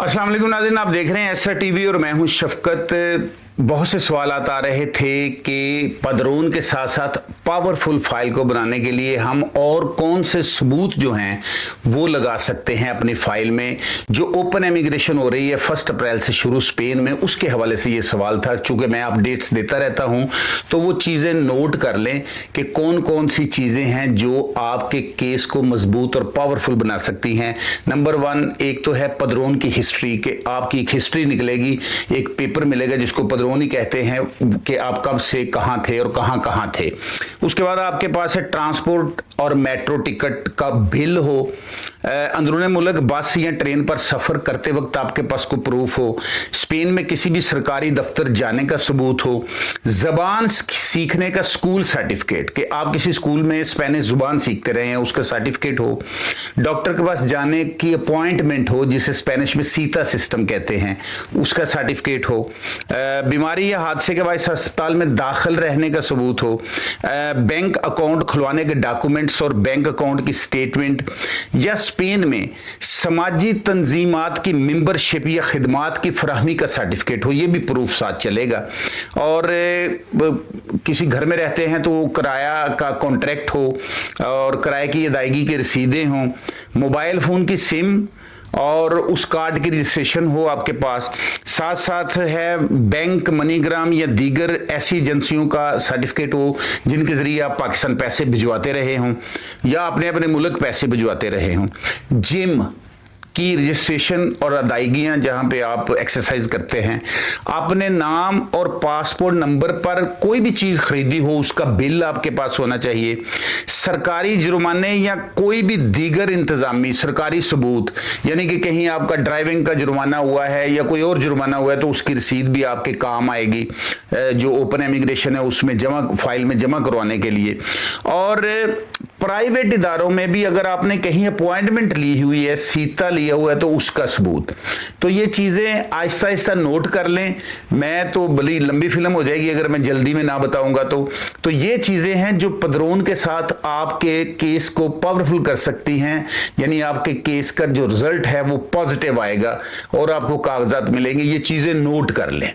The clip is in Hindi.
अस्सलाम वालेकुम नाज़रीन, आप देख रहे हैं एसआर टीवी और मैं हूं शफकत। बहुत से सवाल आ रहे थे कि पदरोन के साथ साथ पावरफुल फाइल को बनाने के लिए हम और कौन से सबूत जो हैं वो लगा सकते हैं अपनी फाइल में। जो ओपन इमिग्रेशन हो रही है 1 अप्रैल से शुरू स्पेन में, उसके हवाले से ये सवाल था। चूंकि मैं अपडेट्स देता रहता हूं तो वो चीज़ें नोट कर लें कि कौन कौन सी चीज़ें हैं जो आपके केस को मजबूत और पावरफुल बना सकती हैं। नंबर 1 एक तो है पदरोन की हिस्ट्री, कि आपकी एक हिस्ट्री निकलेगी, एक पेपर मिलेगा जिसको पदरोन ही कहते हैं कि आप कब से कहां थे और कहां कहां थे। उसके बाद आपके पास है ट्रांसपोर्ट और मेट्रो टिकट का बिल हो, अंदरूनी मुल्क बस या ट्रेन पर सफर करते वक्त आपके पास कोई प्रूफ हो, स्पेन में किसी भी सरकारी दफ्तर जाने का सबूत हो, जबान सीखने का स्कूल सर्टिफिकेट कि आप किसी स्कूल में स्पेनिश जुबान सीखते रहे हैं उसका सर्टिफिकेट हो, डॉक्टर के पास जाने की अपॉइंटमेंट हो जिसे स्पेनिश में सीता सिस्टम कहते हैं उसका सर्टिफिकेट हो, बीमारी या हादसे के बाद अस्पताल में दाखिल रहने का सबूत हो, बैंक अकाउंट खुलवाने के डॉक्यूमेंट्स और बैंक अकाउंट की स्टेटमेंट, या स्पेन में समाजी तंजीमात की मेंबरशिप या खिदमात की फराहमी का सर्टिफिकेट हो, ये भी प्रूफ साथ चलेगा। और किसी घर में रहते हैं तो किराया का कॉन्ट्रैक्ट हो और किराए की अदायगी की रसीदें हों, मोबाइल फ़ोन की सिम और उस कार्ड की रजिस्ट्रेशन हो आपके पास, साथ साथ है बैंक मनीग्राम या दीगर ऐसी एजेंसियों का सर्टिफिकेट हो जिनके जरिए आप पाकिस्तान पैसे भिजवाते रहे हों या अपने अपने मुल्क पैसे भिजवाते रहे हों, जिम की रजिस्ट्रेशन और अदायगियां जहां पे आप एक्सरसाइज करते हैं, अपने नाम और पासपोर्ट नंबर पर कोई भी चीज खरीदी हो उसका बिल आपके पास होना चाहिए, सरकारी जुर्माने या कोई भी दीगर इंतजामी सरकारी सबूत, यानी कि कहीं आपका ड्राइविंग का जुर्माना हुआ है या कोई और जुर्माना हुआ है तो उसकी रसीद भी आपके काम आएगी जो ओपन इमिग्रेशन है उसमें जमा फाइल में जमा करवाने के लिए। और प्राइवेट इदारों में भी अगर आपने कहीं अपॉइंटमेंट ली हुई है, सीता लिया हुआ है तो उसका सबूत। तो ये चीजें आहिस्ता आहिस्ता नोट कर लें। मैं तो बड़ी लंबी फिल्म हो जाएगी अगर मैं जल्दी में ना बताऊंगा तो ये चीजें हैं जो पदरोन के साथ आपके केस को पावरफुल कर सकती हैं, यानी आपके केस का जो रिजल्ट है वो पॉजिटिव आएगा और आपको कागजात मिलेंगे। ये चीजें नोट कर लें।